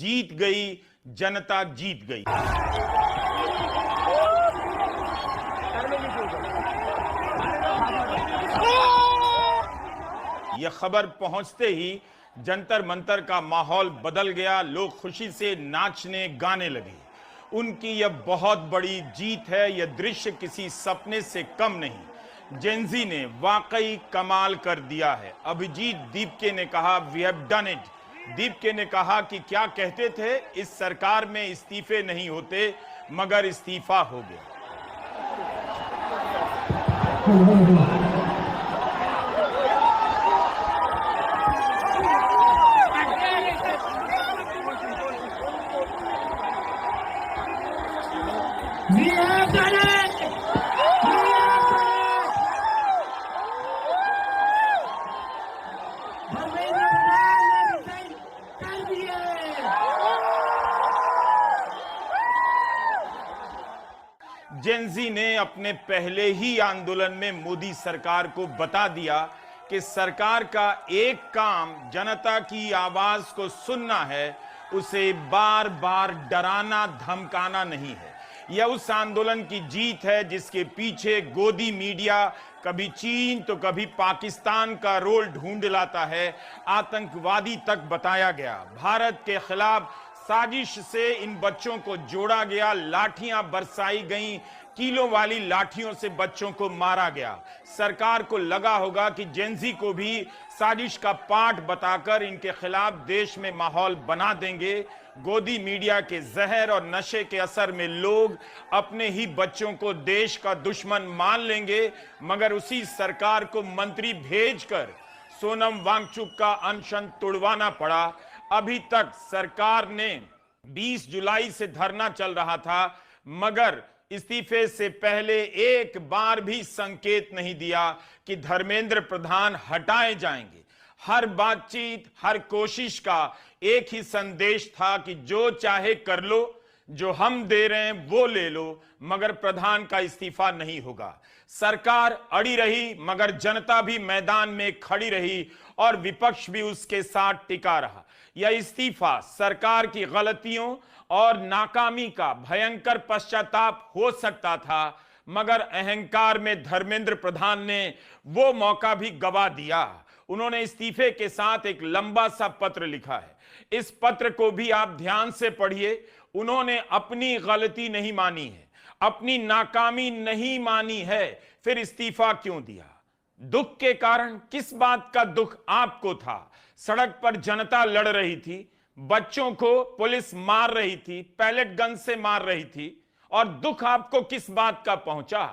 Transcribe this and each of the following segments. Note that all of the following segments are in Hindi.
जीत गई, जनता जीत गई। यह खबर पहुंचते ही जंतर मंतर का माहौल बदल गया। लोग खुशी से नाचने गाने लगे। उनकी यह बहुत बड़ी जीत है। यह दृश्य किसी सपने से कम नहीं। जेनजी ने वाकई कमाल कर दिया है। अभिजीत दीपके ने कहा, we have done it. Deepke ने कहा कि क्या कहते थे, इस सरकार में इस्तीफे नहीं होते, मगर इस्तीफा हो गया। जेनजी ने अपने पहले ही आंदोलन में मोदी सरकार को बता दिया कि सरकार का एक काम जनता की आवाज को सुनना है, उसे बार बार डराना धमकाना नहीं है। यह उस आंदोलन की जीत है जिसके पीछे गोदी मीडिया कभी चीन तो कभी पाकिस्तान का रोल ढूंढ लाता है। आतंकवादी तक बताया गया। भारत के खिलाफ साजिश से इन बच्चों को जोड़ा गया। लाठियां बरसाई गईं, किलो वाली लाठियों से बच्चों को मारा गया। सरकार को लगा होगा कि जेनजी को भी साजिश का पाठ बताकर इनके खिलाफ देश में माहौल बना देंगे। गोदी मीडिया के जहर और नशे के असर में लोग अपने ही बच्चों को देश का दुश्मन मान लेंगे, मगर उसी सरकार को मंत्री भेजकर सोनम वांगचुक का अनशन तुड़वाना पड़ा। अभी तक सरकार ने 20 जुलाई से धरना चल रहा था, मगर इस्तीफे से पहले एक बार भी संकेत नहीं दिया कि धर्मेंद्र प्रधान हटाए जाएंगे। हर बातचीत, हर कोशिश का एक ही संदेश था कि जो चाहे कर लो, जो हम दे रहे हैं वो ले लो, मगर प्रधान का इस्तीफा नहीं होगा। सरकार अड़ी रही, मगर जनता भी मैदान में खड़ी रही और विपक्ष भी उसके साथ टिका रहा। यह इस्तीफा सरकार की गलतियों और नाकामी का भयंकर पश्चाताप हो सकता था, मगर अहंकार में धर्मेंद्र प्रधान ने वो मौका भी गवा दिया। उन्होंने इस्तीफे के साथ एक लंबा सा पत्र लिखा है। इस पत्र को भी आप ध्यान से पढ़िए। उन्होंने अपनी गलती नहीं मानी है, अपनी नाकामी नहीं मानी है, फिर इस्तीफा क्यों दिया? दुख के कारण? किस बात का दुख आपको था? सड़क पर जनता लड़ रही थी, बच्चों को पुलिस मार रही थी, पैलेट गन से मार रही थी, और दुख आपको किस बात का पहुंचा?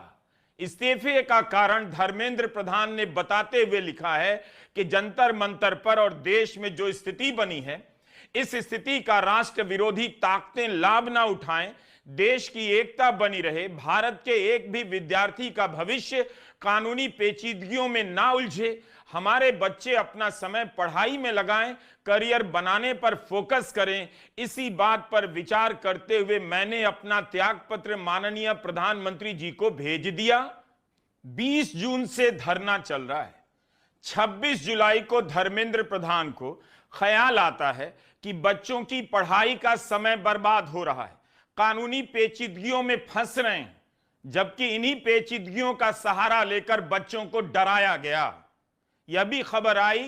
इस्तीफे का कारण धर्मेंद्र प्रधान ने बताते हुए लिखा है कि जंतर मंतर पर और देश में जो स्थिति बनी है, इस स्थिति का राष्ट्र विरोधी ताकतें लाभ ना उठाएं, देश की एकता बनी रहे, भारत के एक भी विद्यार्थी का भविष्य कानूनी पेचीदगियों में ना उलझे, हमारे बच्चे अपना समय पढ़ाई में लगाएं, करियर बनाने पर फोकस करें। इसी बात पर विचार करते हुए मैंने अपना त्यागपत्र माननीय प्रधानमंत्री जी को भेज दिया। 20 जून से धरना चल रहा है। 26 जुलाई को धर्मेंद्र प्रधान को ख्याल आता है कि बच्चों की पढ़ाई का समय बर्बाद हो रहा है, कानूनी पेचीदगियों में फंस रहे हैं, जबकि इन्हीं पेचीदगियों का सहारा लेकर बच्चों को डराया गया। यह भी खबर आई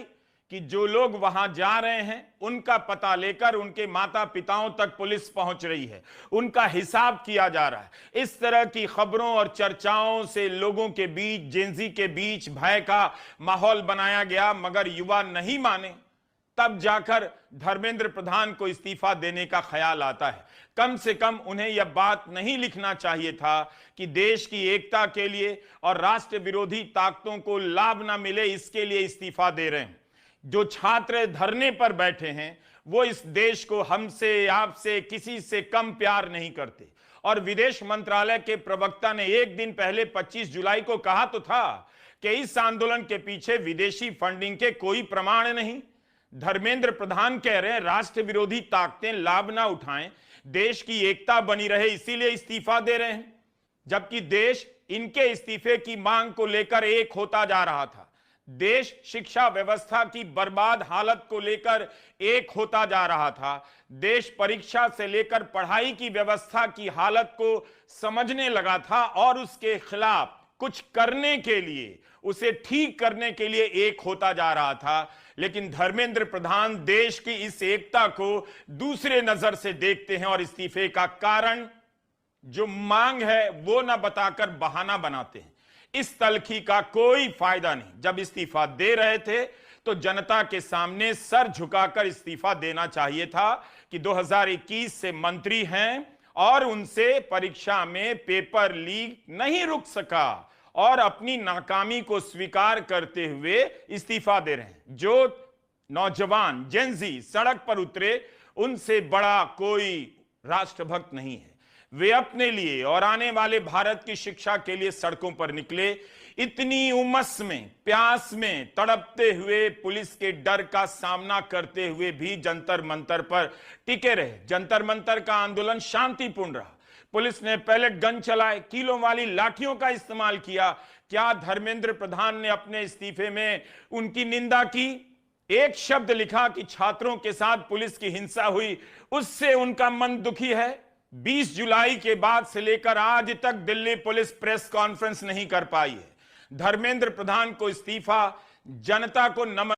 कि जो लोग वहां जा रहे हैं उनका पता लेकर उनके माता पिताओं तक पुलिस पहुंच रही है, उनका हिसाब किया जा रहा है। इस तरह की खबरों और चर्चाओं से लोगों के बीच, जेनजी के बीच भय का माहौल बनाया गया, मगर युवा नहीं माने। तब जाकर धर्मेंद्र प्रधान को इस्तीफा देने का ख्याल आता है। कम से कम उन्हें यह बात नहीं लिखना चाहिए था कि देश की एकता के लिए और राष्ट्र विरोधी ताकतों को लाभ ना मिले, इसके लिए इस्तीफा दे रहे हैं। जो छात्र धरने पर बैठे हैं वो इस देश को हमसे, आपसे, किसी से कम प्यार नहीं करते। और विदेश मंत्रालय के प्रवक्ता ने एक दिन पहले 25 जुलाई को कहा तो था कि इस आंदोलन के पीछे विदेशी फंडिंग के कोई प्रमाण नहीं। धर्मेंद्र प्रधान कह रहे हैं राष्ट्र विरोधी ताकतें लाभ ना उठाएं, देश की एकता बनी रहे, इसीलिए इस्तीफा दे रहे हैं, जबकि देश इनके इस्तीफे की मांग को लेकर एक होता जा रहा था। देश शिक्षा व्यवस्था की बर्बाद हालत को लेकर एक होता जा रहा था। देश परीक्षा से लेकर पढ़ाई की व्यवस्था की हालत को समझने लगा था और उसके खिलाफ कुछ करने के लिए, उसे ठीक करने के लिए एक होता जा रहा था। लेकिन धर्मेंद्र प्रधान देश की इस एकता को दूसरे नजर से देखते हैं और इस्तीफे का कारण जो मांग है वो ना बताकर बहाना बनाते हैं। इस तलखी का कोई फायदा नहीं। जब इस्तीफा दे रहे थे तो जनता के सामने सर झुकाकर इस्तीफा देना चाहिए था कि 2021 से मंत्री हैं और उनसे परीक्षा में पेपर लीक नहीं रुक सका और अपनी नाकामी को स्वीकार करते हुए इस्तीफा दे रहे हैं। जो नौजवान जेनजी सड़क पर उतरे, उनसे बड़ा कोई राष्ट्रभक्त नहीं है। वे अपने लिए और आने वाले भारत की शिक्षा के लिए सड़कों पर निकले। इतनी उमस में, प्यास में तड़पते हुए, पुलिस के डर का सामना करते हुए भी जंतर मंतर पर टिके रहे। जंतर मंतर का आंदोलन शांतिपूर्ण रहा। पुलिस ने पहले गन चलाए, कीलों वाली लाठियों का इस्तेमाल किया। क्या धर्मेंद्र प्रधान ने अपने इस्तीफे में उनकी निंदा की? एक शब्द लिखा कि छात्रों के साथ पुलिस की हिंसा हुई, उससे उनका मन दुखी है। 20 जुलाई के बाद से लेकर आज तक दिल्ली पुलिस प्रेस कॉन्फ्रेंस नहीं कर पाई है। धर्मेंद्र प्रधान को इस्तीफा जनता को नमन